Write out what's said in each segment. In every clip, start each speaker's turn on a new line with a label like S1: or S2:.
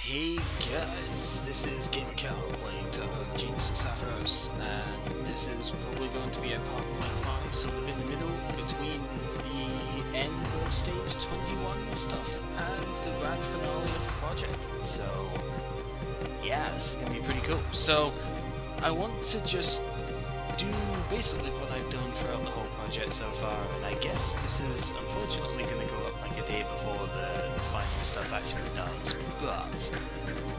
S1: Hey guys, this is GameCow playing Touhou the Genius of Sapphiros, and this is probably going to be a part 0.5, sort of in the middle between the end of stage 21 stuff and the grand finale of the project. So yeah, this is going to be pretty cool. So I want to just do basically what I've done throughout the whole project so far, and I guess this is unfortunately going to go up like a day before the final stuff actually does, but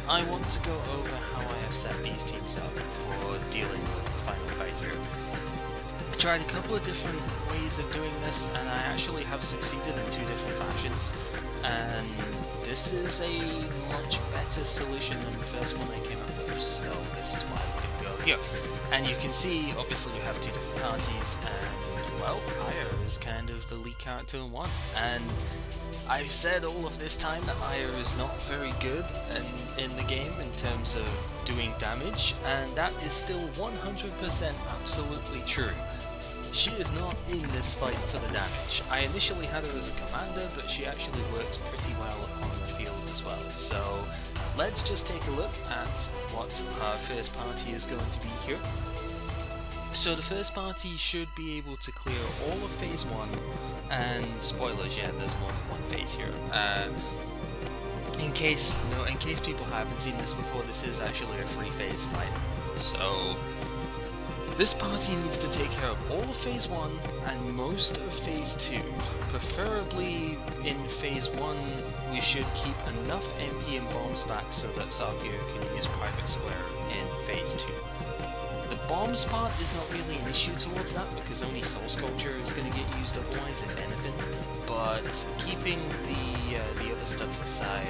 S1: I want to go over how I have set these teams up for dealing with the final fight here. I tried a couple of different ways of doing this, and I actually have succeeded in two different fashions, and this is a much better solution than the first one I came up with, so this is why we're going to go here. And you can see, obviously we have two different parties, and, well, Aya is kind of the lead character in one. And I've said all of this time that Aya is not very good in the game in terms of doing damage, and that is still 100% absolutely true. She is not in this fight for the damage. I initially had her as a commander, but she actually works pretty well on the field as well. So let's just take a look at what our first party is going to be here. So the first party should be able to clear all of phase 1, and spoilers, yeah, there's more than one phase here. In case people haven't seen this before, this is actually a 3-phase fight. So this party needs to take care of all of phase 1 and most of phase 2. Preferably in phase 1 we should keep enough MP and bombs back so that Sakura can use Private Square in phase 2. The bombs part is not really an issue towards that because only Soul Sculpture is going to get used otherwise, if anything. But keeping the other stuff aside,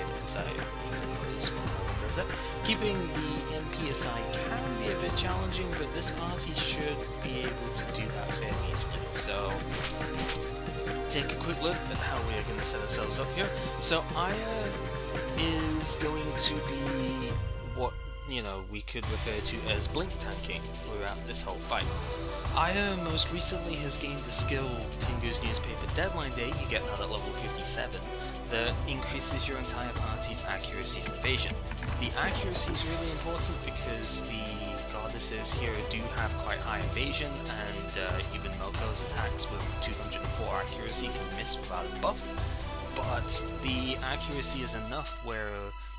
S1: keeping the MP aside can be a bit challenging, but this party should be able to do that fairly easily. So take a quick look at how we are going to set ourselves up here. So Aya is going to be what we could refer to as blink tanking throughout this whole fight. Aya most recently has gained the skill Tengu's Newspaper Deadline Day. You get that at level 57. That increases your entire party's accuracy and evasion. The accuracy is really important because the goddesses here do have quite high evasion, and even Moko's attacks with 204 accuracy can miss without a buff. But the accuracy is enough where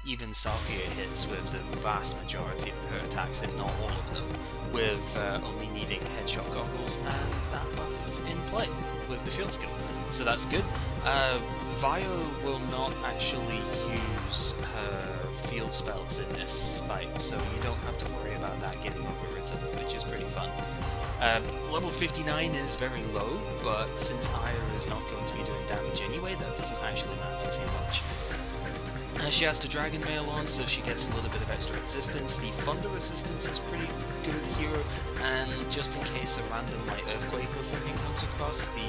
S1: even Sakura hits with the vast majority of her attacks, if not all of them, with only needing headshot goggles and that buff in play with the field skill. So that's good. Vio will not actually use her field spells in this fight, so you don't have to worry about that getting overwritten, which is pretty fun. Level 59 is very low, but since Aya is not going to be doing damage anyway, that doesn't actually matter too much. She has the Dragon Mail on, so she gets a little bit of extra resistance. The Thunder resistance is pretty good here, and just in case a random Earthquake or something comes across, the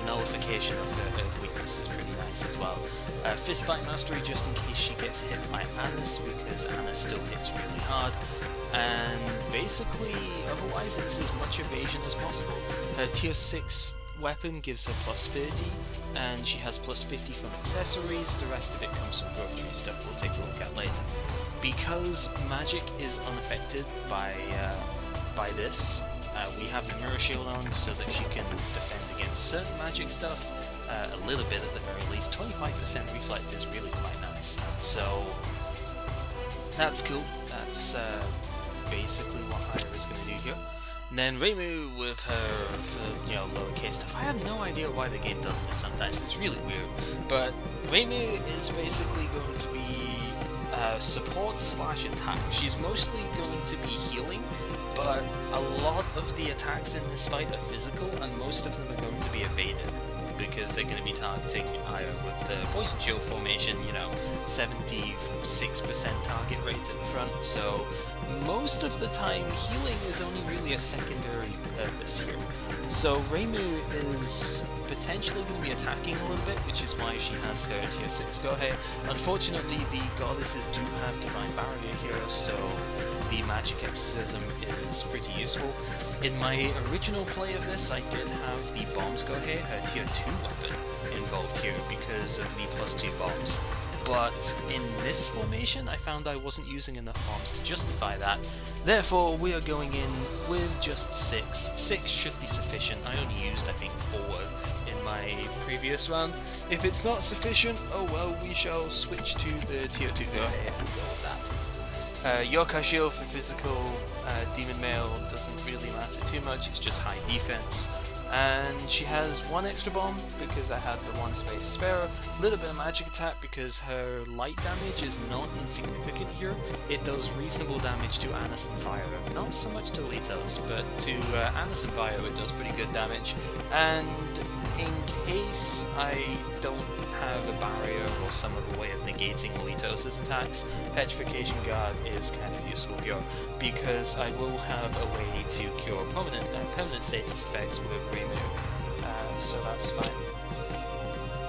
S1: nullification of her Earth weakness is pretty nice as well. Fist Fight Mastery just in case she gets hit by Annis, because Annis still hits really hard. And basically, otherwise it's as much evasion as possible. Her tier 6 weapon gives her plus 30, and she has plus 50 from accessories. The rest of it comes from growth tree stuff we'll take a look at later. Because magic is unaffected by this, we have the mirror shield on so that she can defend against certain magic stuff, a little bit at the very least. 25% reflect is really quite nice, so that's cool. That's basically what Aya is going to do here. And then Reimu with her, lowercase stuff. I have no idea why the game does this sometimes, it's really weird. But Reimu is basically going to be support / attack. She's mostly going to be healing, but a lot of the attacks in this fight are physical, and most of them are going to be evaded, because they're going to be targeting Aya with the Poison Shield formation, 76% target rate at the front, so most of the time healing is only really a secondary purpose here. So Reimu is potentially going to be attacking a little bit, which is why she has her tier 6 Gohei. Unfortunately, the goddesses do have Divine Barrier here, so the magic exorcism is pretty useful. In my original play of this, I did have the bombs Gohei, her tier 2 weapon, involved here because of the +2 bombs. but in this formation I found I wasn't using enough bombs to justify that. Therefore we are going in with just 6. 6 should be sufficient. I only used I think 4 in my previous round. If it's not sufficient, oh well, we shall switch to the tier 2 go ahead and go with that. Yokai Shield for physical, Demon Male doesn't really matter too much, it's just high defense. And she has 1 extra bomb because I had the 1 space spare, a little bit of magic attack because her light damage is not insignificant here. It does reasonable damage to Annis and Fire, not so much to Litos, but to Annis and Fire it does pretty good damage. And in case I don't have a barrier or some other way of negating Litos' attacks, Petrification Guard is kind of useful here because I will have a way to cure permanent status effects with Reimu, so that's fine.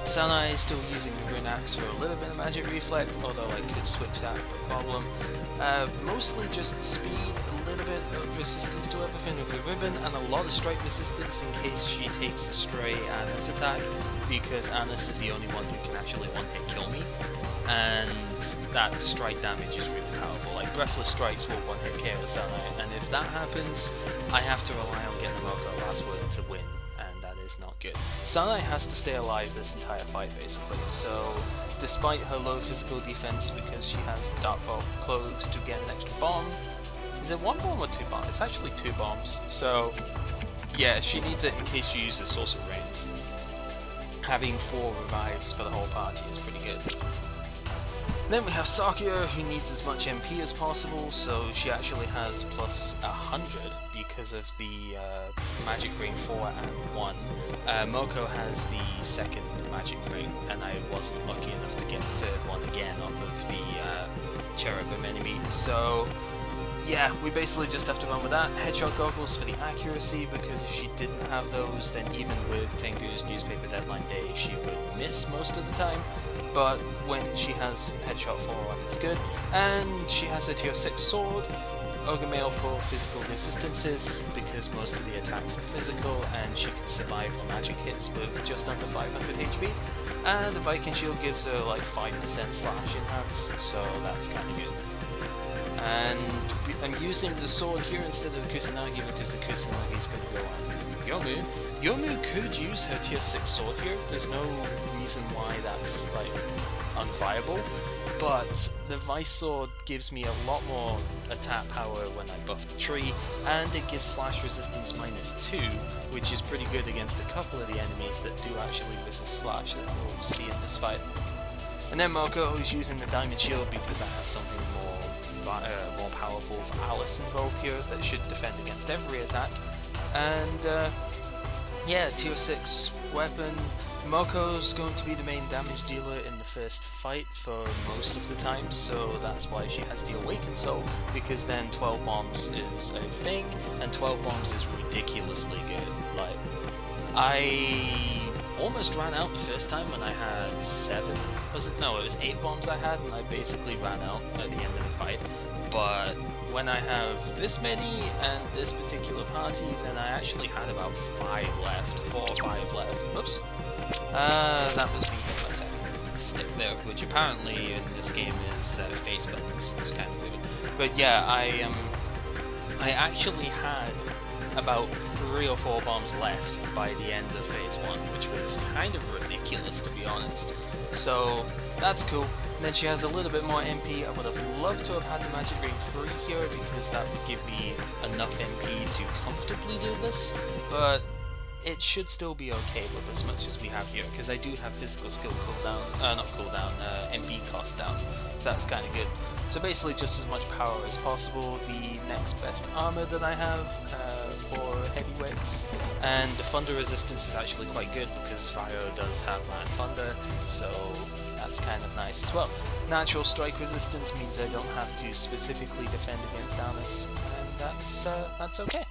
S1: Sanai is still using the Rune Axe for a little bit of magic reflect, although I could switch that no problem. Mostly just speed, a little bit of resistance to everything with the ribbon, and a lot of strike resistance in case she takes a stray Annis attack, because Annis is the only one who can actually one-hit kill me, and that strike damage is really powerful. Like, Breathless Strikes will one-hit KO Sanai, and if that happens, I have to rely on getting the Moko last word to win, and that is not good. Sanai has to stay alive this entire fight, basically, so despite her low physical defense, because she has the Darkfall Cloaks to get an extra bomb. Is it 1 bomb or 2 bombs? It's actually 2 bombs, so yeah, she needs it in case she uses Sorcerer Reigns. Having 4 revives for the whole party is pretty good. Then we have Sakuya, who needs as much MP as possible, so she actually has plus 100 because of the Magic Ring 4 and 1. Moko has the 2nd Magic Ring, and I wasn't lucky enough to get the 3rd one again off of the Cherubim enemy, so yeah, we basically just have to run with that. Headshot Goggles for the accuracy, because if she didn't have those, then even with Tengu's Newspaper Deadline Day, she would miss most of the time. But when she has Headshot 4 on, it's good. And she has a tier 6 sword, Ogre Mail for physical resistances, because most of the attacks are physical, and she can survive on magic hits with just under 500 HP. And the Viking Shield gives her like 5% slash enhance, so that's kind of good. And I'm using the sword here instead of the Kusanagi because the Kusanagi is going to go on Yomu. Yomu could use her tier 6 sword here, there's no reason why that's like unviable, but the Vice Sword gives me a lot more attack power when I buff the tree, and it gives slash resistance -2, which is pretty good against a couple of the enemies that do actually resist slash that we'll see in this fight. And then Moko is using the Diamond Shield because I have something more powerful for Alice involved here that should defend against every attack. And yeah, tier 6 weapon. Moko's going to be the main damage dealer in the first fight for most of the time, so that's why she has the Awakened Soul, because then 12 bombs is a thing, and 12 bombs is ridiculously good. Like, I almost ran out the first time when I had 7, was it? No, it was 8 bombs I had, and I basically ran out at the end of the fight. But when I have this many and this particular party, then I actually had about 5 left, 4 or 5 left. Whoops. That was me hit my second stick there, which apparently in this game is face buttons. It's kind of weird. But yeah, I actually had about 3 or 4 bombs left by the end of phase 1, which was kind of ridiculous to be honest. So that's cool. And then she has a little bit more MP. I would have loved to have had the Magic Ring 3 here because that would give me enough MP to comfortably do this, but it should still be okay with as much as we have here, because I do have physical skill cooldown, not cooldown, MP cost down, so that's kind of good. So basically just as much power as possible. The next best armor that I have for heavyweights, and the thunder resistance is actually quite good because Fire does have Mad Thunder, so that's kind of nice as well. Natural strike resistance means I don't have to specifically defend against Alice, and that's okay.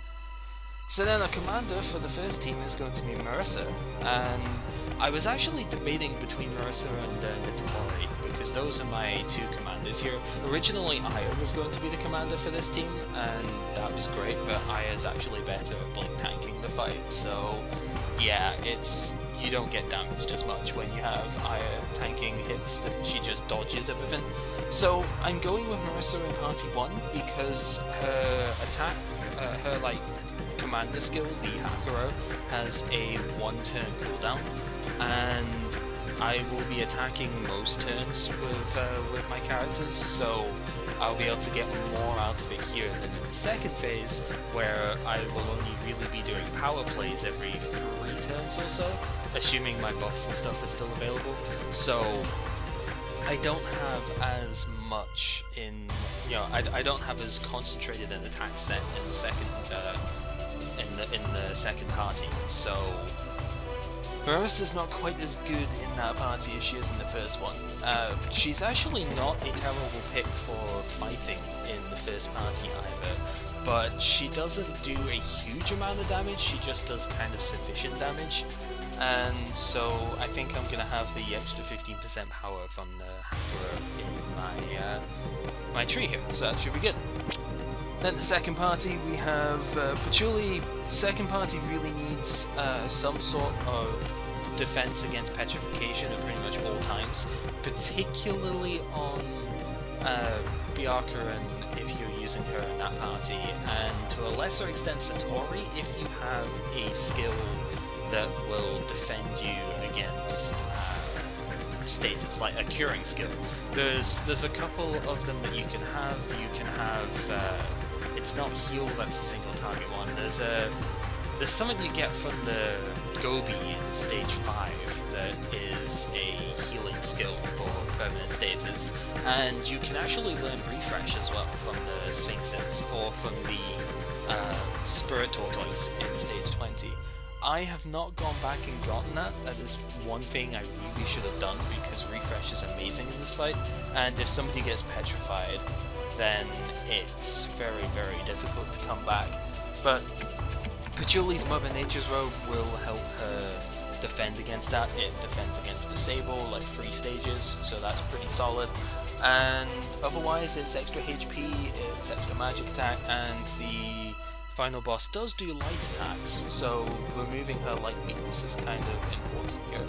S1: So then a commander for the first team is going to be Marissa, and I was actually debating between Marissa and Nitomori, because those are my 2 commanders here. Originally Aya was going to be the commander for this team, and that was great, but Aya is actually better at blink tanking the fight, so yeah, you don't get damaged as much when you have Aya tanking hits that she just dodges everything. So I'm going with Marissa in Party 1 because her attack, her like commander skill, the Hakuro, has a 1-turn cooldown, and I will be attacking most turns with my characters, so I'll be able to get more out of it here than in the second phase, where I will only really be doing power plays every 3 turns or so, assuming my buffs and stuff is still available. So I don't have as much in, you know, I don't have as concentrated an attack set in the second in the second party. So Marissa's not quite as good in that party as she is in the first one. She's actually not a terrible pick for fighting in the first party either, but she doesn't do a huge amount of damage, she just does kind of sufficient damage. And so I think I'm gonna have the extra 15% power from the Hakuro in my tree here, so that should be good. Then the second party we have Patchouli. Second party really needs some sort of defense against petrification at pretty much all times, particularly on Byakuya if you're using her in that party, and to a lesser extent Satori if you have a skill that will defend you against status, like a curing skill. There's a couple of them that you can have. You can have it's not heal, that's a single target one. There's something you get from the Gobi in stage 5 that is a healing skill for permanent status, and you can actually learn refresh as well from the Sphinxes or from the Spirit Tortoise in stage 20. I have not gone back and gotten that. That is one thing I really should have done, because refresh is amazing in this fight, and if somebody gets petrified, then it's very, very difficult to come back. But Patchouli's Mother Nature's Robe will help her defend against that. It defends against Disable, like 3 stages, so that's pretty solid. And otherwise it's extra HP, it's extra magic attack, and the final boss does do light attacks, so removing her light weakness is kind of important here.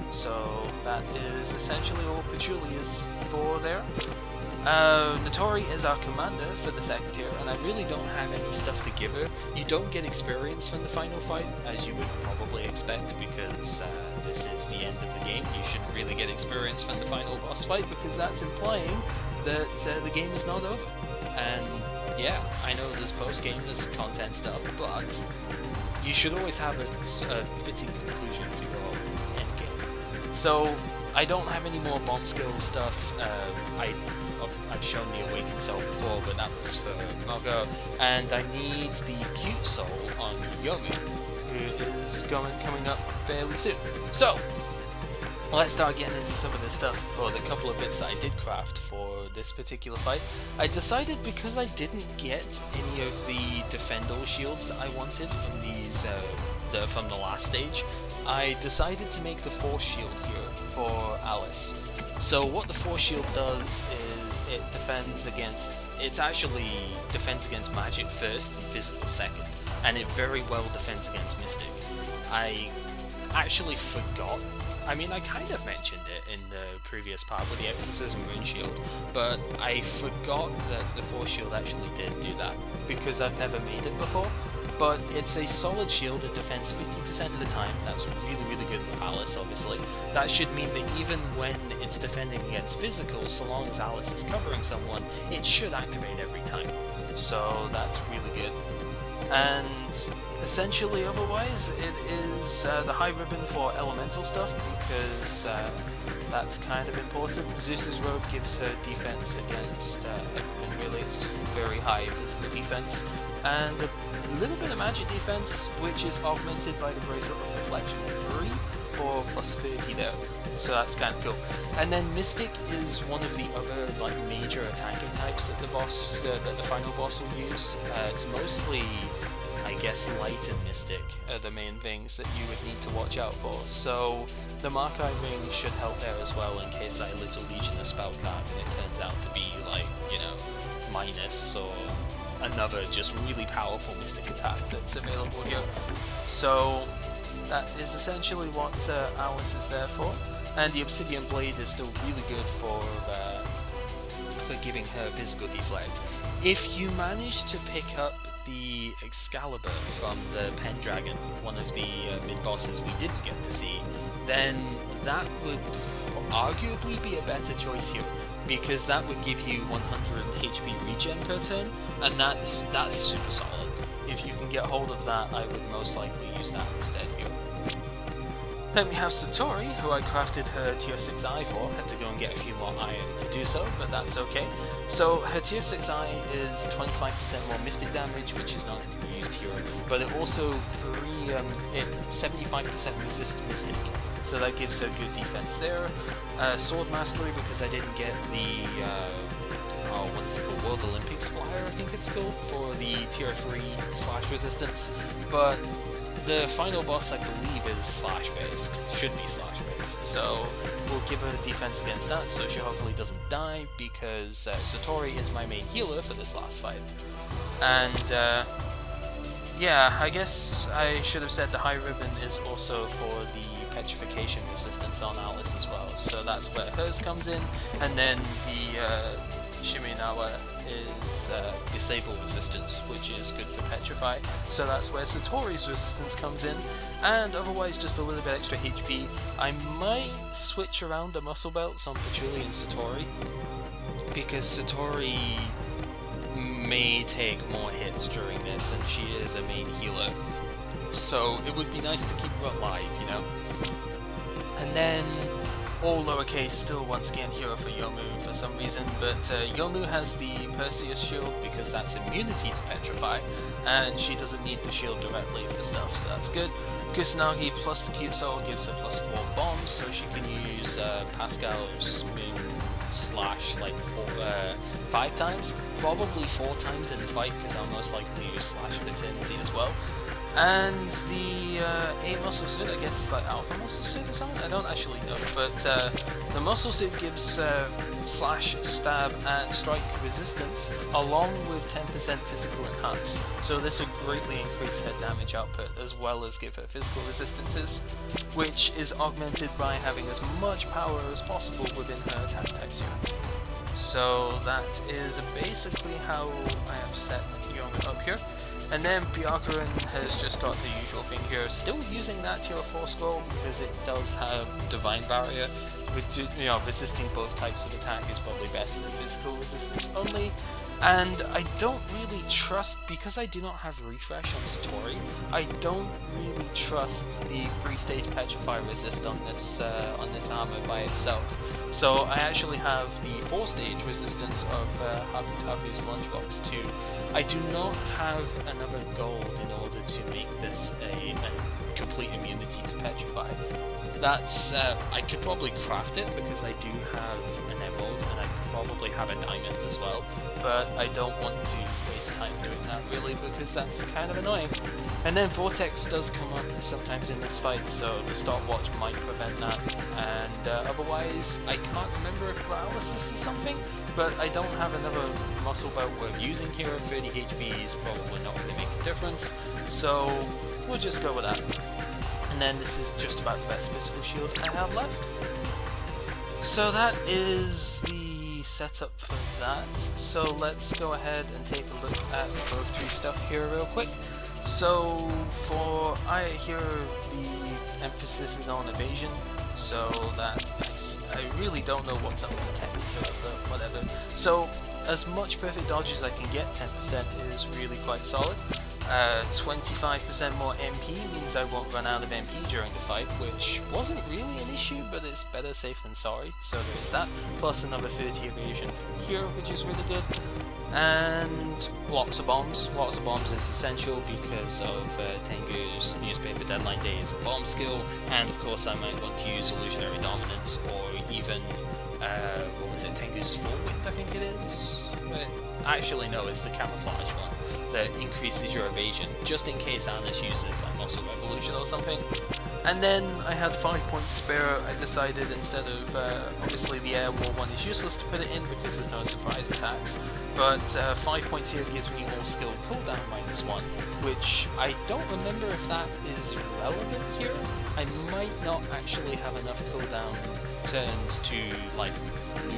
S1: So that is essentially all Patchouli is for there. Notori is our commander for the second tier, and I really don't have any stuff to give her. You don't get experience from the final fight, as you would probably expect, because this is the end of the game. You shouldn't really get experience from the final boss fight, because that's implying that the game is not over. And yeah, I know there's post-game, there's content stuff, but you should always have a fitting conclusion for your endgame. So I don't have any more bomb skill stuff. I've shown the Awakened Soul before, but that was for Mogo, and I need the Cute Soul on Yomu, who is coming up fairly soon. So let's start getting into some of the stuff for the couple of bits that I did craft for this particular fight. I decided, because I didn't get any of the Defendal shields that I wanted from these from the last stage, I decided to make the Force Shield here for Alice. So what the Force Shield does is it defends against magic first and physical second, and it very well defends against Mystic. I actually forgot. I mean, I kind of mentioned it in the previous part with the Exorcism Rune Shield, but I forgot that the Force Shield actually did do that, because I've never made it before. But it's a solid shield, it defends 50% of the time. That's really, really good with Alice, obviously. That should mean that even when it's defending against physical, so long as Alice is covering someone, it should activate every time. So that's really good. And essentially otherwise, it is the high ribbon for elemental stuff, because that's kind of important. Zeus's robe gives her defense against everything, really. It's just very high physical defense, and a little bit of magic defense, which is augmented by the Bracelet of Reflection 3 for plus 30 there. So that's kind of cool. And then Mystic is one of the other like major attacking types that the final boss will use. It's mostly, I guess, Light and Mystic are the main things that you would need to watch out for. So the Markai Ring should help there as well, in case I Little Legion a spell card and it turns out to be like, you know, minus or another just really powerful Mystic attack that's available here. So that is essentially what Alice is there for. And the Obsidian Blade is still really good for giving her physical deflect. If you manage to pick up the Excalibur from the Pendragon, one of the mid-bosses we didn't get to see, then that would arguably be a better choice here, because that would give you 100 HP regen per turn, and that's super solid. If you can get hold of that, I would most likely use that instead here. Then we have Satori, who I crafted her tier 6 eye for. Had to go and get a few more iron to do so, but that's okay. So her tier 6 eye is 25% more mystic damage, which is not used here, but it also 75% resist mystic, so that gives her good defense there. Sword mastery, because I didn't get the what is it called, World Olympics flyer, I think it's called, for the tier 3 slash resistance, but the final boss, I believe, is slash based, should be slash based, so we'll give her defense against that, so she hopefully doesn't die, because Satori is my main healer for this last fight. And yeah, I guess I should have said the High Ribbon is also for the petrification resistance on Alice as well, so that's where hers comes in, and then the Shiminawa is disable resistance, which is good for petrify, so that's where Satori's resistance comes in, and otherwise just a little bit extra HP. I might switch around the muscle belts on Patchouli and Satori, because Satori may take more hits during this, and she is a main healer, so it would be nice to keep her alive, you know? And then all lowercase, still once again hero for Yomu for some reason, but Yomu has the Perseus shield because that's immunity to petrify, and she doesn't need the shield directly for stuff, so that's good. Kusanagi plus the Cute Soul gives her plus 4 bombs, so she can use Pascal's moon slash like 5 times, probably 4 times in the fight, because I'll most likely use Slash of Eternity as well. And the 8 muscle suit, I guess like alpha muscle suit or something, I don't actually know, but the muscle suit gives slash, stab and strike resistance along with 10% physical enhance, so this will greatly increase her damage output as well as give her physical resistances, which is augmented by having as much power as possible within her attack types here. So that is basically how I have set Yomu up here. And then Byakuren has just got the usual thing here, still using that tier 4 scroll because it does have Divine Barrier, which, you know, resisting both types of attack is probably better than physical resistance only. And I don't really trust, because I do not have refresh on Satori, I don't really trust the 3-stage Petrify resist on this armor by itself. So I actually have the 4-stage resistance of Habutabu's Lunchbox 2. I do not have another gold in order to make this a complete immunity to Petrify. That's, I could probably craft it because I do have an emerald and I probably have a diamond as well, but I don't want to waste time doing that really because that's kind of annoying. And then Vortex does come up sometimes in this fight, so the stopwatch might prevent that, and otherwise I can't remember if paralysis is something, but I don't have another muscle belt worth using here. 30 HP is probably not going to make a difference, so we'll just go with that. And then this is just about the best physical shield I have left. So that is the setup for that. So let's go ahead and take a look at both tree stuff here real quick. So for Aya here, the emphasis is on evasion, so that I really don't know what's up with the text here, but whatever. So as much perfect dodge as I can get, 10% is really quite solid. 25% more MP means I won't run out of MP during the fight, which wasn't really an issue, but it's better safe than sorry, so there is that. Plus another 30 evasion from here, which is really good. And lots of bombs. Lots of bombs is essential because of Tengu's newspaper deadline day is a bomb skill, and of course I might want to use illusionary dominance or even what was it, Tengu's Full Wind, I think it is? Actually, no, it's the camouflage one that increases your evasion, just in case Anish uses like Muscle Revolution or something. And then I had 5 points spare. I decided instead of, obviously the Air War one is useless to put it in because there's no surprise attacks, but 5 points here gives me all skill cooldown -1, which I don't remember if that is relevant here. I might not actually have enough cooldown turns to like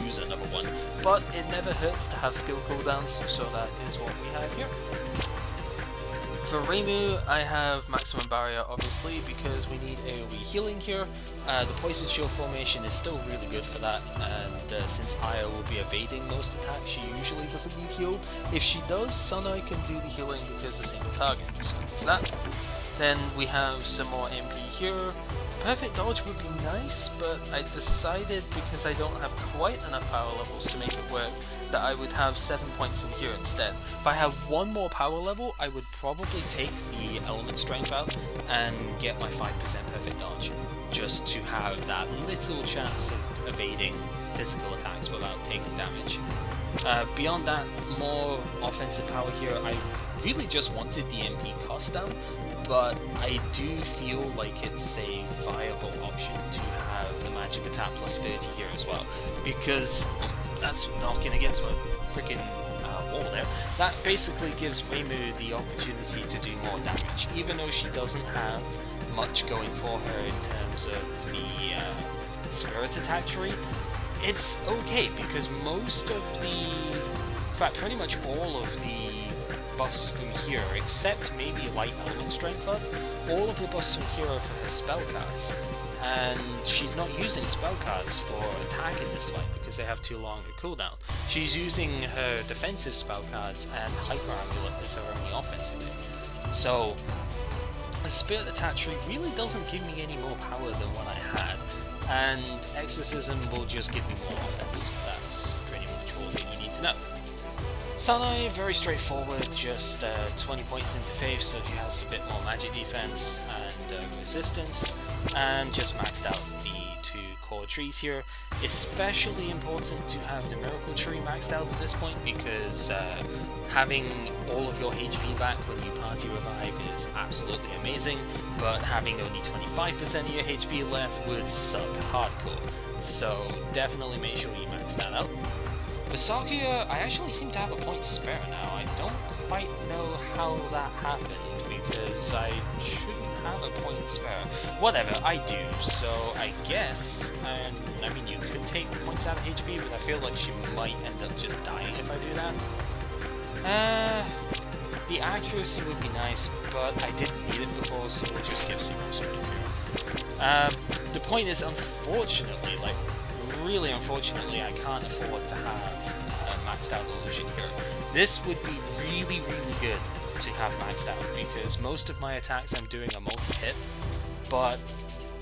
S1: lose another one, but it never hurts to have skill cooldowns, so that is what we have here. For Reimu, I have Maximum Barrier obviously because we need AoE healing here. The Poison Shield formation is still really good for that, and since Aya will be evading most attacks, she usually doesn't need heal. If she does, Sunai can do the healing because a single target, so there's that. Then we have some more MP here. Perfect Dodge would be nice, but I decided because I don't have quite enough power levels to make it work that I would have 7 points in here instead. If I have one more power level, I would probably take the Element Strength out and get my 5% Perfect Dodge, just to have that little chance of evading physical attacks without taking damage. Beyond that, more offensive power here. I really just wanted the MP cost down, but I do feel like it's a viable option to have the magic attack plus 30 here as well, because that's knocking against my freaking wall there. That basically gives Reimu the opportunity to do more damage, even though she doesn't have much going for her in terms of the spirit attack tree. It's okay, because most of the, in fact pretty much all of the buffs from here, except maybe light element strength buff, all of the buffs from here are for her spell cards, and she's not using spell cards for attack in this fight because they have too long a cooldown. She's using her defensive spell cards, and Hyper Amulet is her only offensive hit. So the Spirit Attack tree really doesn't give me any more power than what I had, and Exorcism will just give me more offense. That's pretty much all that you need to know. Sanai, very straightforward, just 20 points into Faith, so she has a bit more magic defense and resistance, and just maxed out the 2 core trees here. Especially important to have the Miracle Tree maxed out at this point, because having all of your HP back when you party revive is absolutely amazing, but having only 25% of your HP left would suck hardcore, so definitely make sure you max that out. For Sakuya, I actually seem to have a point spare now. I don't quite know how that happened, because I shouldn't have a point spare. Whatever, I do, so I guess, I mean you could take points out of HP, but I feel like she might end up just dying if I do that. The accuracy would be nice, but I didn't need it before, so we'll just give some more strength here. The point is, unfortunately, like, really unfortunately, I can't afford to have a maxed out illusion here. This would be really, really good to have maxed out, because most of my attacks I'm doing a multi-hit, but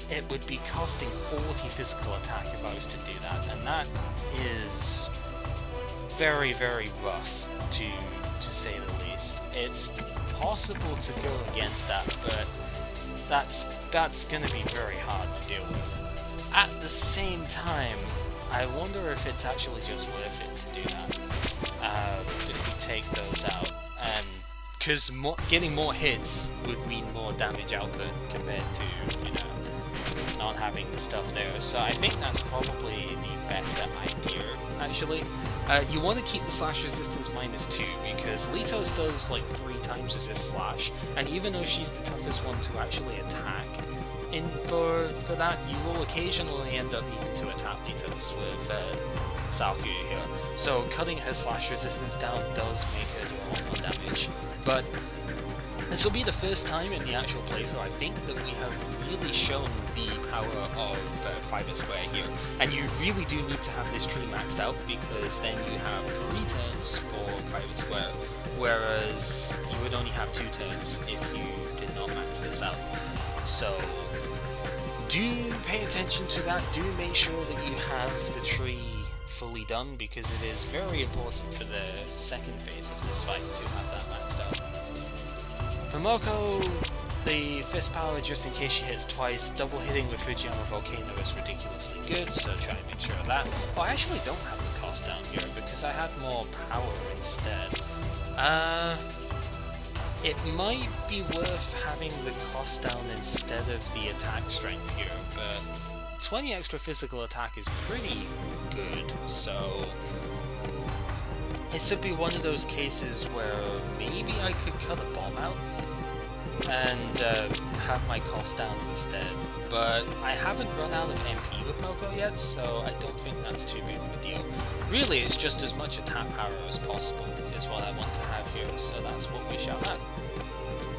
S1: it would be costing 40 physical attack if I was to do that, and that is very, very rough to say the least. It's possible to go against that, but that's going to be very hard to deal with. At the same time, I wonder if it's actually just worth it to do that, if we take those out, and because getting more hits would mean more damage output compared to, you know, not having the stuff there, so I think that's probably the better idea, actually. You want to keep the slash resistance -2, because Litos does like 3 times resist slash, and even though she's the toughest one to actually attack, for that, you will occasionally end up needing to attack Litos with Sakuya here. So cutting her slash resistance down does make her do a lot more damage. But this will be the first time in the actual playthrough, I think, that we have really shown the power of Private Square here. And you really do need to have this tree maxed out, because then you have 3 turns for Private Square, whereas you would only have 2 turns if you did not max this out. So do pay attention to that, do make sure that you have the tree fully done, because it is very important for the second phase of this fight to have that maxed out. For Moko, The fist power, just in case she hits twice, double hitting with Fujiyama Volcano is ridiculously good, so try and make sure of that. Oh, I actually don't have the cost down here because I had more power instead. It might be worth having the cost down instead of the attack strength here, but 20 extra physical attack is pretty good, so it should be one of those cases where maybe I could cut a bomb out and have my cost down instead, but I haven't run out of MP with Moko yet, so I don't think that's too big of a deal. Really, it's just as much attack power as possible is what I want to have here, so that's what we shall have.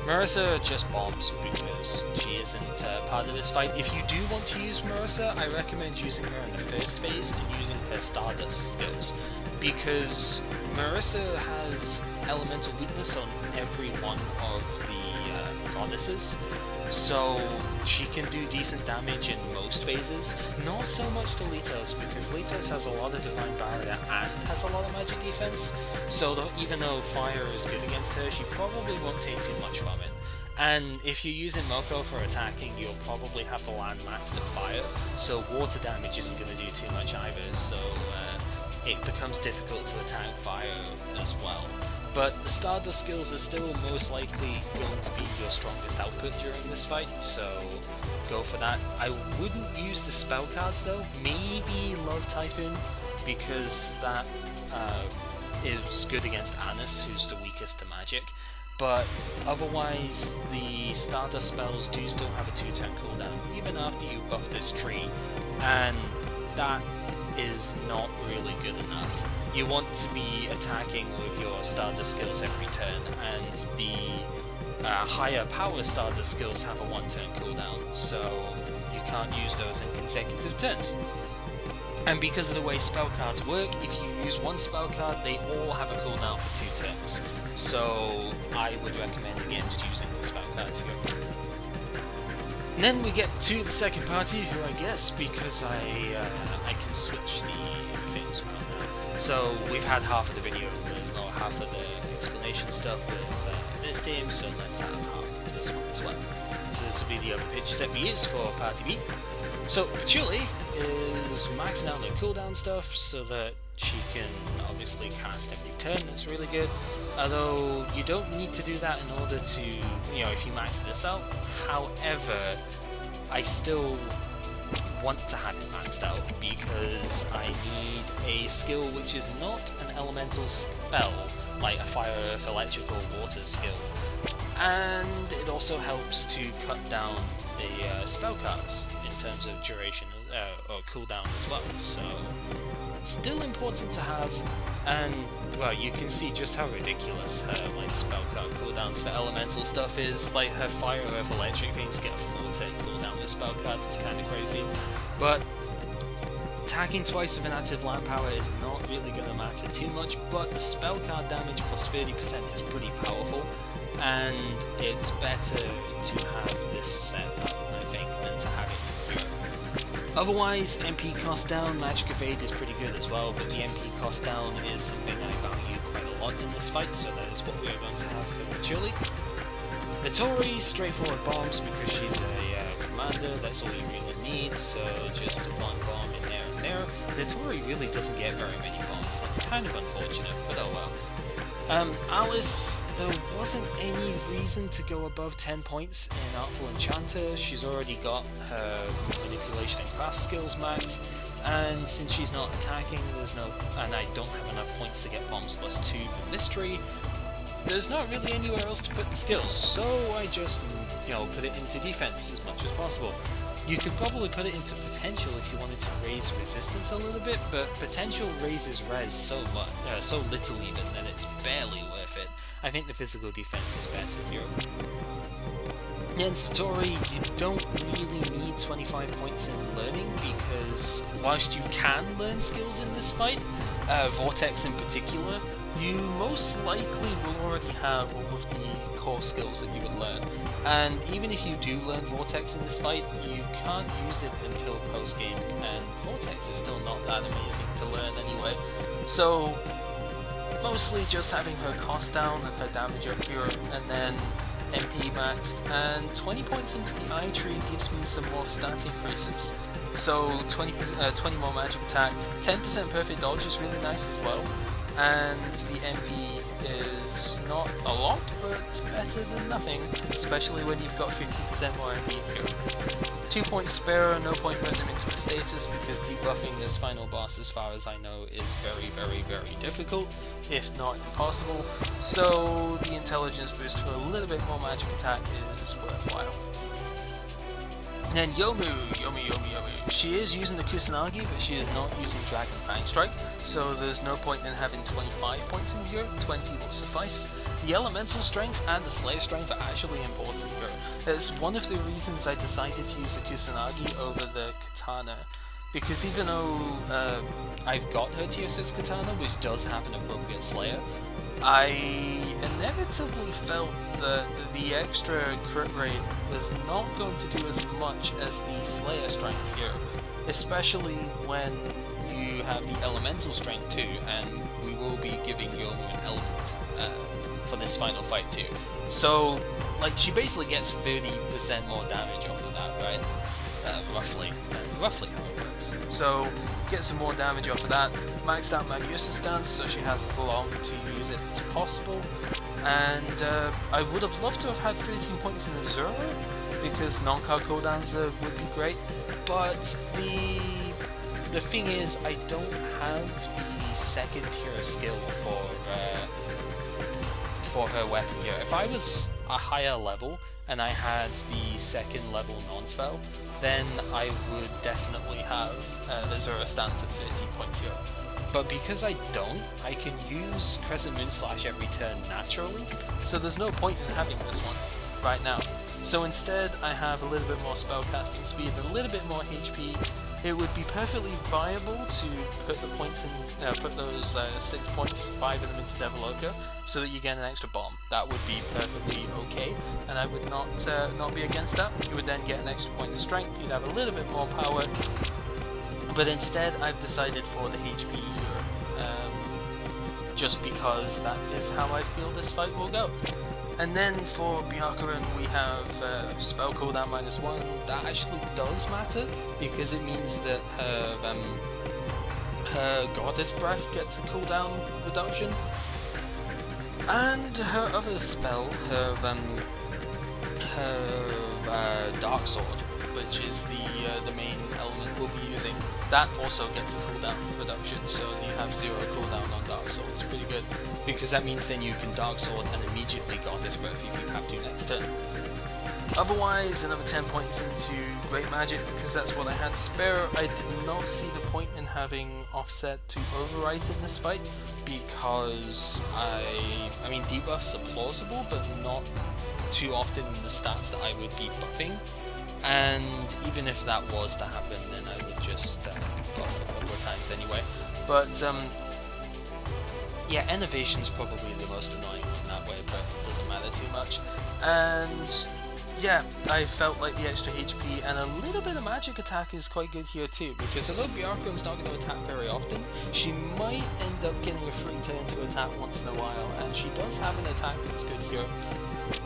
S1: Marissa just bombs because she isn't part of this fight. If you do want to use Marissa, I recommend using her in the first phase and using her Stardust skills, because Marissa has elemental weakness on every one of the goddesses, so she can do decent damage in most phases. Not so much to Litos, because Litos has a lot of Divine Barrier and has a lot of magic defense, so even though fire is good against her, she probably won't take too much from it. And if you're using Moko for attacking, you'll probably have to land maxed at fire, so water damage isn't going to do too much either, so it becomes difficult to attack fire as well. But the Stardust skills are still most likely going to be your strongest output during this fight, so go for that. I wouldn't use the spell cards though, maybe Love Typhoon, because that is good against Anis, who's the weakest to magic. But otherwise, the Stardust spells do still have a 2-turn cooldown, even after you buff this tree, and that is not really good enough. You want to be attacking with your Stardust skills every turn, and the higher power Stardust skills have a 1-turn cooldown, so you can't use those in consecutive turns. And because of the way spell cards work, if you use one spell card, they all have a cooldown for 2 turns, so I would recommend against using the spell cards here. And then we get to the second party, who I guess, because I can switch the things around now. So we've had half of the video, or half of the explanation stuff with this team, so let's have half of this one as well. So this will be the other pitch set we use for Party B. So Patchouli is maxing out the cooldown stuff so that she can obviously cast every turn. That's really good. Although you don't need to do that in order to, if you max this out. However, I still want to have it maxed out because I need a skill which is not an elemental spell, like a fire, earth, electrical, water skill. And it also helps to cut down the spell cards in terms of duration or cooldown as well. So still important to have, and well, you can see just how ridiculous her spell card cooldowns for elemental stuff is. Like her fire, earth, electric things get a 4-turn cooldown with spell cards. It's kind of crazy, but attacking twice with an active land power is not really going to matter too much. But the spell card damage plus 30% is pretty powerful, and it's better to have this set up, I think, than to have it here. Otherwise, MP cost down, Magic Evade is pretty good as well, but the MP cost down is something I value quite a lot in this fight, so that is what we are going to have for Patchouli. Natori, straightforward bombs because she's a commander, that's all you really need, so just one bomb in there and there. Natori really doesn't get very many bombs, that's kind of unfortunate, but oh well. Alice, there wasn't any reason to go above 10 points in Artful Enchanter. She's already got her manipulation and craft skills maxed, and since she's not attacking, and I don't have enough points to get bombs plus 2 from Mystery, there's not really anywhere else to put the skills, so I just, put it into defense as much as possible. You could probably put it into potential if you wanted to raise resistance a little bit, but potential raises res so little even that it's barely worth it. I think the physical defense is better here. In Satori, you don't really need 25 points in learning, because whilst you can learn skills in this fight, Vortex in particular, you most likely will already have all of the core skills that you would learn. And even if you do learn Vortex in this fight, you can't use it until post-game, and Vortex is still not that amazing to learn anyway. So, mostly just having her cost down and her damage up here, and then MP maxed, and 20 points into the eye tree gives me some more stat increases. So 20 more magic attack, 10% perfect dodge is really nice as well, and the MP is not a lot, but better than nothing, especially when you've got 50% more MP here. 2 points spare, no point putting them into a status because debuffing this final boss, as far as I know, is very, very, very difficult, if not impossible, so the intelligence boost for a little bit more magic attack is worthwhile. And then Yomu. She is using the Kusanagi, but she is not using Dragon Fang Strike, so there's no point in having 25 points in here, 20 will suffice. The Elemental Strength and the Slayer Strength are actually important here. It's one of the reasons I decided to use the Kusanagi over the Katana, because even though I've got her tier 6 Katana, which does have an appropriate Slayer, I inevitably felt that the extra crit rate was not going to do as much as the Slayer Strength here, especially when you have the Elemental Strength too, and we will be giving Yomu an element for this final fight too. So, like, she basically gets 30% more damage off of that, right? Roughly how it works. So, get some more damage off of that. Maxed out my Yusa stance, so she has as long to use it as possible. And I would have loved to have had 13 points in Azura, because non-card cooldowns would be great. But the thing is, I don't have the second tier skill for her weapon here. If I was a higher level and I had the second level non-spell, then I would definitely have Azura stance at 13 points here. But because I don't, I can use Crescent Moonslash every turn naturally, so there's no point in having this one right now. So instead I have a little bit more spellcasting speed, a little bit more HP. It would be perfectly viable to put the points in, put those 6 points, 5 of them into Devil Ochre, so that you get an extra bomb. That would be perfectly okay, and I would not be against that. You would then get an extra point of strength, you'd have a little bit more power, but instead I've decided for the HP here, just because that is how I feel this fight will go. And then for Byakuran we have spell cooldown -1. That actually does matter, because it means that her Goddess Breath gets a cooldown reduction. And her other spell, her Dark Sword, which is the main element we'll be using, that also gets a cooldown reduction, so you have 0 cooldown on Dark Sword. It's pretty good, because that means then you can Dark Sword and immediately Goddess Breath if you have to next turn. Otherwise, another 10 points into Great Magic, because that's what I had spare. I did not see the point in having Offset to overwrite in this fight, because I mean debuffs are plausible, but not too often in the stats that I would be buffing. And even if that was to happen, then I would just buff a couple of times anyway. But yeah, Innovation's probably the most annoying one that way, but it doesn't matter too much. And yeah, I felt like the extra HP and a little bit of magic attack is quite good here too, because although Byakuran's not going to attack very often, she might end up getting a free turn to attack once in a while, and she does have an attack that's good here.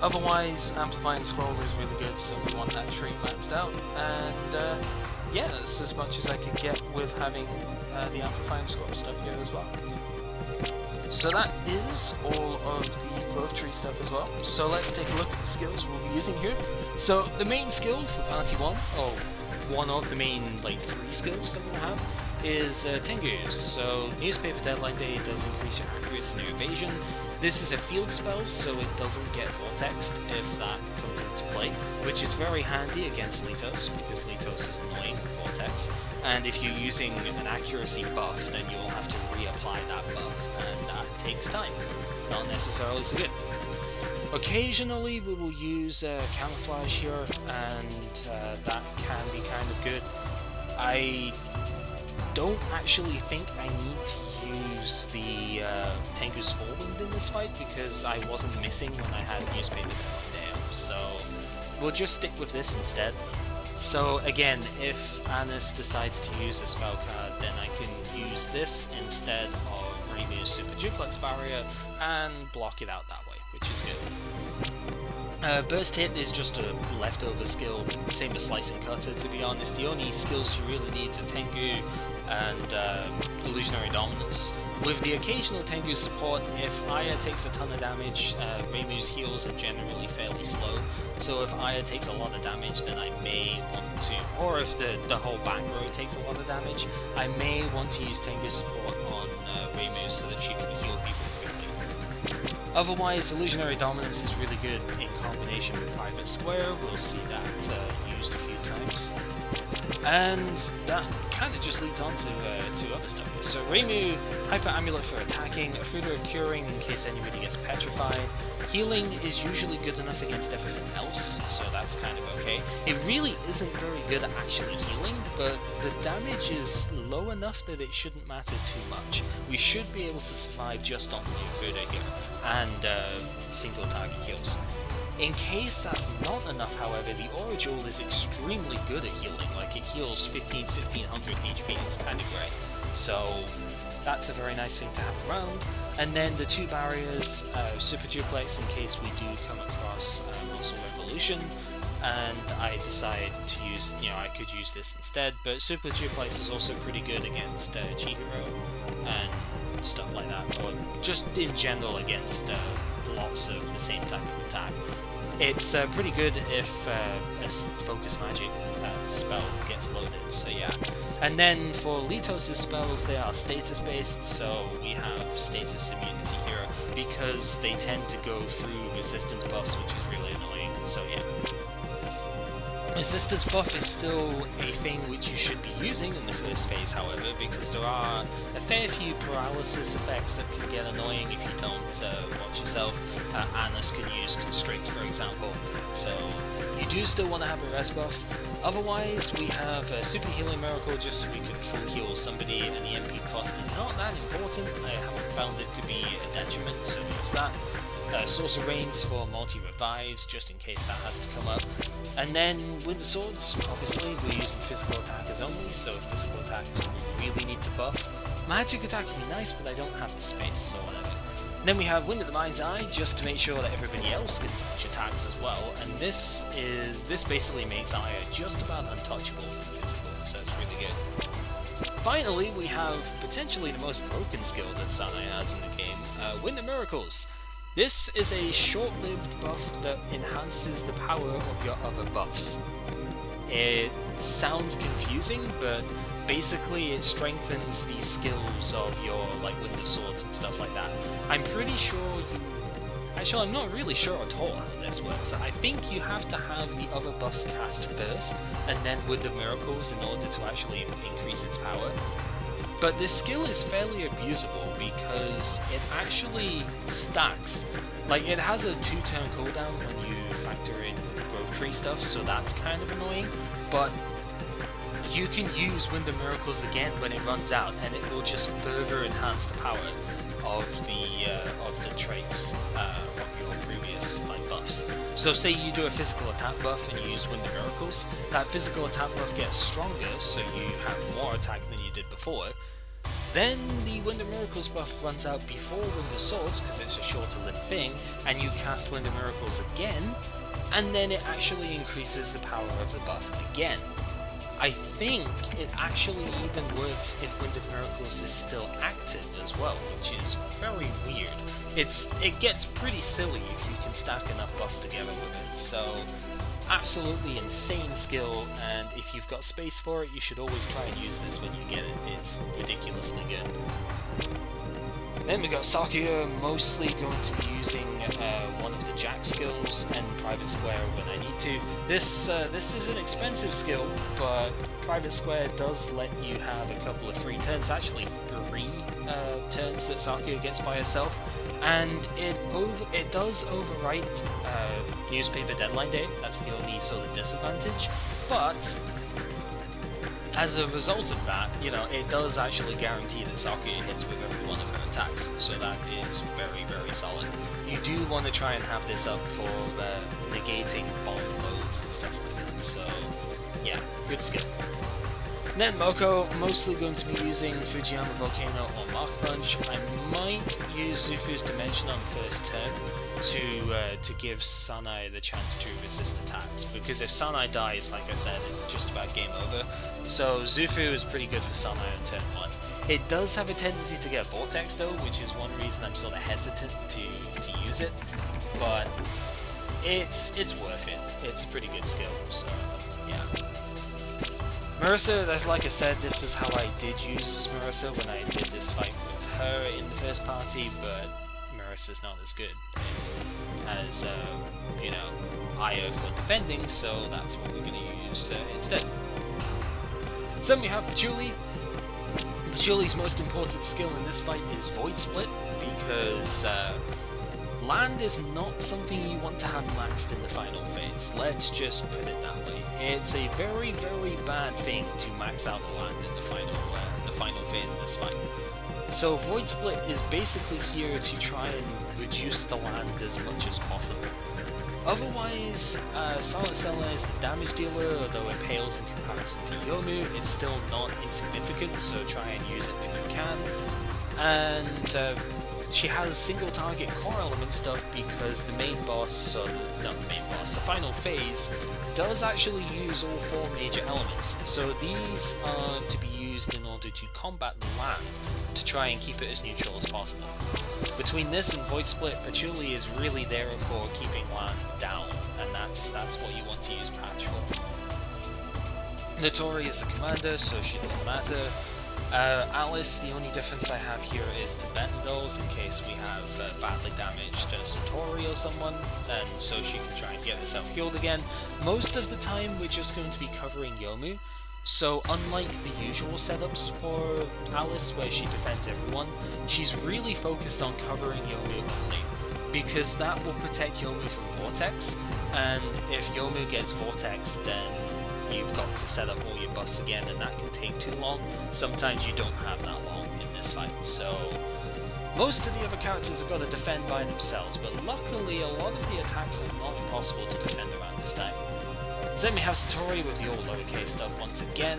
S1: Otherwise, Amplifying Scroll is really good, so we want that trait maxed out, and yeah, that's as much as I could get with having the Amplifying Scroll stuff here as well. So that is all of the growth tree stuff as well. So let's take a look at the skills we'll be using here. So the main skill for Party 1, or one of the main like 3 skills that we'll have, is Tengu's. So Newspaper Deadline Day does increase your accuracy and your evasion. This is a field spell, so it doesn't get vortexed if that comes into play, which is very handy against Litos, because Litos is annoying with vortex. And if you're using an accuracy buff, then you'll have to reapply that buff, and that takes time. Not necessarily so good. Occasionally we will use Camouflage here, and that can be kind of good. I don't actually think I need to use the Tengu's Forward in this fight, because I wasn't missing when I had Newspaper Deadline Day up, so we'll just stick with this instead. So again, if Anis decides to use a spell card, then I can use this instead of Rimu's Super Duplex Barrier and block it out that way, which is good. Burst Hit is just a leftover skill, same as Slice and Cutter, to be honest. The only skills you really need are Tengu and Illusionary Dominance. With the occasional Tengu support, if Aya takes a ton of damage, Reimu's heals are generally fairly slow, so if Aya takes a lot of damage, then I may want to, or if the whole back row takes a lot of damage, I may want to use Tengu support on Reimu so that she can heal people quickly. Otherwise, Illusionary Dominance is really good in combination with Private Square. We'll see that used a few times. And that kind of just leads on to other stuff. So Reimu, Hyper Amulet for attacking, Fudo Curing in case anybody gets petrified. Healing is usually good enough against everything else, so that's kind of okay. It really isn't very good at actually healing, but the damage is low enough that it shouldn't matter too much. We should be able to survive just on the Fudo here, and single target heals. In case that's not enough, however, the Aura Jewel is extremely good at healing, like it heals 1600 HP, it's kind of great. So that's a very nice thing to have around. And then the two barriers, Super Duplex in case we do come across Muscle Revolution, and I decide to use, I could use this instead, but Super Duplex is also pretty good against Chihiro and stuff like that, or just in general against lots of the same type of attack. It's pretty good if a Focus Magic spell gets loaded, so yeah. And then for Litos' spells, they are status based, so we have status immunity here, because they tend to go through resistance buffs, which is really annoying, so yeah. Resistance buff is still a thing which you should be using in the first phase, however, because there are a fair few paralysis effects that can get annoying if you don't watch yourself. Anus can use Constrict, for example, so you do still want to have a res buff. Otherwise, we have a Super Healing Miracle just so we can full heal somebody, and the MP cost is not that important. I haven't found it to be a detriment, so there's that. Source of Rains for multi-revives, just in case that has to come up. And then with the swords, obviously, we're using physical attackers only, so physical attackers we really need to buff. Magic attack would be nice, but I don't have the space, so whatever. And then we have Wind of the Mind's Eye, just to make sure that everybody else can dodge attacks as well, and this basically makes Aya just about untouchable from physical, so it's really good. Finally, we have potentially the most broken skill that Sanae has in the game, Wind of Miracles. This is a short-lived buff that enhances the power of your other buffs. It sounds confusing, but basically it strengthens the skills of your Wind of Swords and stuff like that. I'm pretty sure Actually, I'm not really sure at all how this works. I think you have to have the other buffs cast first, and then Wind of Miracles in order to actually increase its power. But this skill is fairly abusable because it actually stacks. It has a 2-turn cooldown when you factor in growth tree stuff, so that's kind of annoying, but you can use Wind of Miracles again when it runs out, and it will just further enhance the power of the traits of your previous buffs. So say you do a physical attack buff and you use Wind of Miracles, that physical attack buff gets stronger, so you have more attack than you did before. Then the Wind of Miracles buff runs out before Wind of Swords, because it's a shorter lived thing, and you cast Wind of Miracles again, and then it actually increases the power of the buff again. I think it actually even works if Wind of Miracles is still active as well, which is very weird. It gets pretty silly if you can stack enough buffs together with it, so absolutely insane skill, and if you've got space for it, you should always try and use this when you get it. It's ridiculously good. Then we got Sakuya, mostly going to be using one of the Jack skills and Private Square when I need to. This is an expensive skill, but Private Square does let you have a couple of free turns, actually 3 turns that Sakuya gets by herself, and it does overwrite Newspaper Deadline Day. That's the only sort of disadvantage, but as a result of that, it does actually guarantee that Sakuya hits with every one of her attacks, so that is very, very solid. You do want to try and have this up for negating bomb modes and stuff like that, so yeah, good skill. Then Moko, mostly going to be using Fujiyama Volcano or Mark Punch. I might use Zufu's Dimension on first turn to give Sanai the chance to resist attacks, because if Sanai dies, like I said, it's just about game over. So Zufu is pretty good for Sanai on turn 1. It does have a tendency to get Vortex though, which is one reason I'm sort of hesitant to use it, but it's worth it. It's a pretty good skill, so yeah. Marissa, that's like I said, this is how I did use Marissa when I did this fight with her in the first party, but Marissa's not as good as, you know, Io for defending, so that's what we're going to use instead. So then we have Patchouli. Patchouli's most important skill in this fight is Void Split, because land is not something you want to have maxed in the final phase. Let's just put it that way. It's a very, very bad thing to max out the land in the final phase of this fight. So Void Split is basically here to try and reduce the land as much as possible. Otherwise, Silent Seller is the damage dealer, although it pales in comparison to Yomu. It's still not insignificant, so try and use it when you can. And she has single target core element stuff because the main boss, or not the main boss, the final phase does actually use all 4 major elements. So these are to be used in order to combat the land, to try and keep it as neutral as possible. Between this and Void Split, Patchouli is really there for keeping land down, and that's what you want to use Patch for. Notori is the commander, so she doesn't matter. Alice, the only difference I have here is Tibetan Dolls in case we have badly damaged Satori or someone, and so she can try and get herself healed again. Most of the time we're just going to be covering Yomu, so unlike the usual setups for Alice where she defends everyone, she's really focused on covering Yomu only, because that will protect Yomu from Vortex, and if Yomu gets Vortex, then you've got to set up all your buffs again, and that can take too long. Sometimes you don't have that long in this fight, so most of the other characters have got to defend by themselves, but luckily a lot of the attacks are not impossible to defend around this time. So then we have Satori with the all lowercase stuff once again.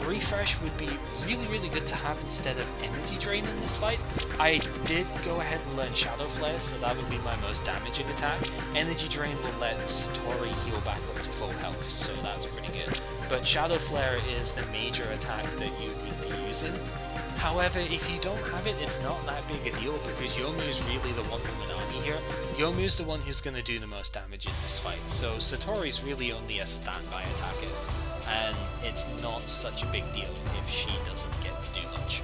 S1: Refresh would be really, really good to have instead of Energy Drain in this fight. I did go ahead and learn Shadow Flare, so that would be my most damaging attack. Energy Drain will let Satori heal back up to full health, so that's pretty good. But Shadow Flare is the major attack that you would be using. However, if you don't have it, it's not that big a deal, because Yomu's really the one-woman army here. Yomu's the one who's going to do the most damage in this fight, so Satori's really only a standby attacker, and it's not such a big deal if she doesn't get to do much.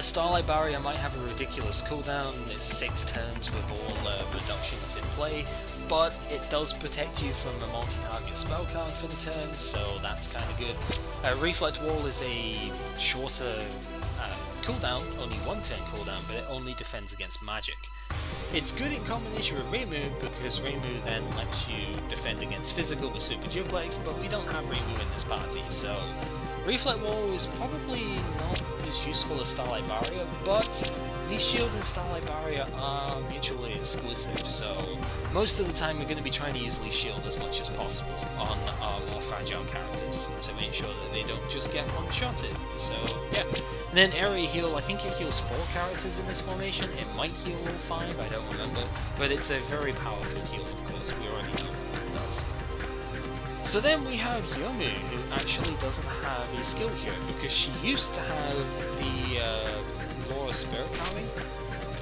S1: Starlight Barrier might have a ridiculous cooldown, it's 6 turns with all reductions in play, but it does protect you from a multi-target spell card for the turn, so that's kind of good. Reflect Wall is a shorter cooldown, only 1 turn cooldown, but it only defends against magic. It's good in combination with Reimu, because Reimu then lets you defend against physical with Super Duplex, but we don't have Reimu in this party, so Reflect Wall is probably not as useful as Starlight Barrier, but Leaf Shield and Starlight Barrier are mutually exclusive, so most of the time we're going to be trying to use Leaf Shield as much as possible on our more fragile characters to make sure that they don't just get one-shotted, so yeah. And then Area Heal, I think it heals 4 characters in this formation, it might heal all 5, I don't remember, but it's a very powerful heal, of course, we already know what it does. So then we have Yomu, who actually doesn't have a skill here, because she used to have the Laura Spirit Carving,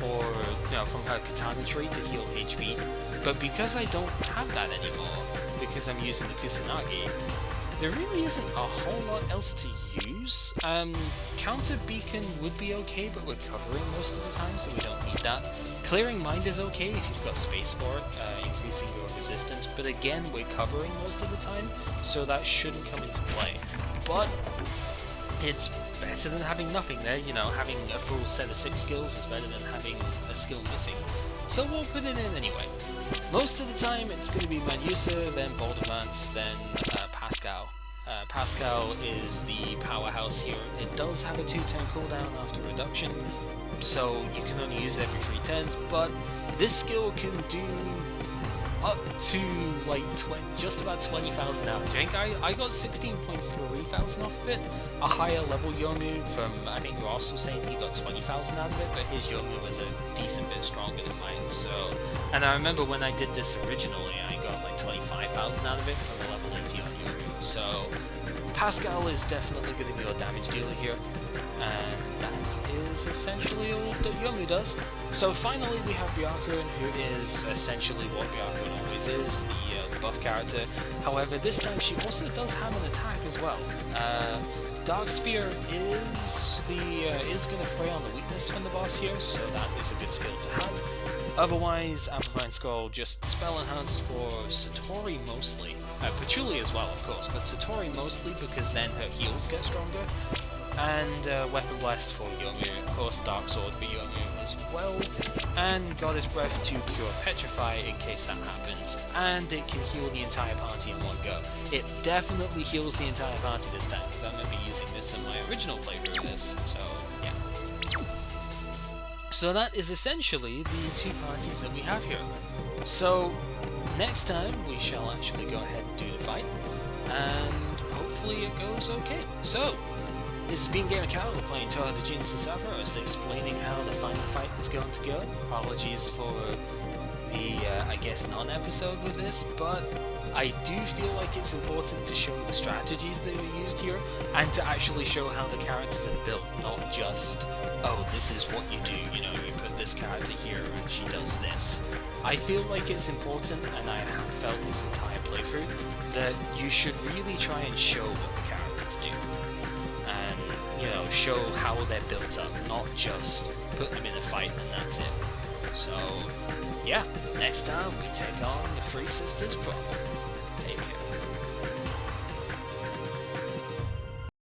S1: or, you know, from her Katana tree to heal HP, but because I don't have that anymore, because I'm using the Kusanagi, there really isn't a whole lot else to use. Counter Beacon would be okay, but we're covering most of the time, so we don't need that. Clearing Mind is okay if you've got space for it, increasing your resistance, but again, we're covering most of the time, so that shouldn't come into play. But it's better than having nothing there, you know, having a full set of 6 skills is better than having a skill missing. So we'll put it in anyway. Most of the time it's going to be Manusa, then Bold Advance, then Pascal. Pascal is the powerhouse here. It does have a 2-turn cooldown after reduction, so you can only use it every 3 turns, but this skill can do up to like just about 20,000 damage. I think I got 16.3 30,000 off of it. A higher level Yomu from, I think you're also saying he got 20,000 out of it, but his Yomu was a decent bit stronger than mine, so... And I remember when I did this originally, I got like 25,000 out of it from a level 80 on Yomu, so... Pascal is definitely going to be your damage dealer here, and that is essentially all that Yomu does. So finally we have Byakuren, who is essentially what Byakuren always is, the buff character. However, this time she also does have an attack as well. Dark Sphere is going to prey on the weakness from the boss here, so that is a good skill to have. Otherwise, Amplifying Skull just spell enhance for Satori mostly. Patchouli as well, of course, but Satori mostly because then her heals get stronger. And Weapon Bless for Yomu, of course Dark Sword for Yomu as well. And Goddess Breath to cure Petrify in case that happens. And it can heal the entire party in one go. It definitely heals the entire party this time, because I'm going to be using this in my original playthrough of this, so yeah. So that is essentially the two parties that we have here. So next time we shall actually go ahead and do the fight, and hopefully it goes okay. So, this has been Gamer Cal, we're playing Touhou the Genius of Sapphire. I was explaining how the final fight is going to go. Apologies for the, I guess, non-episode with this, but I do feel like it's important to show the strategies that are used here, and to actually show how the characters are built, not just, oh, this is what you do, you know, you put this character here and she does this. I feel like it's important, and I have felt this entire playthrough, that you should really try and show what the characters do. And, you know, show how they're built up, not just put them in a fight and that's it. So, yeah, next time we take on the Three Sisters proper.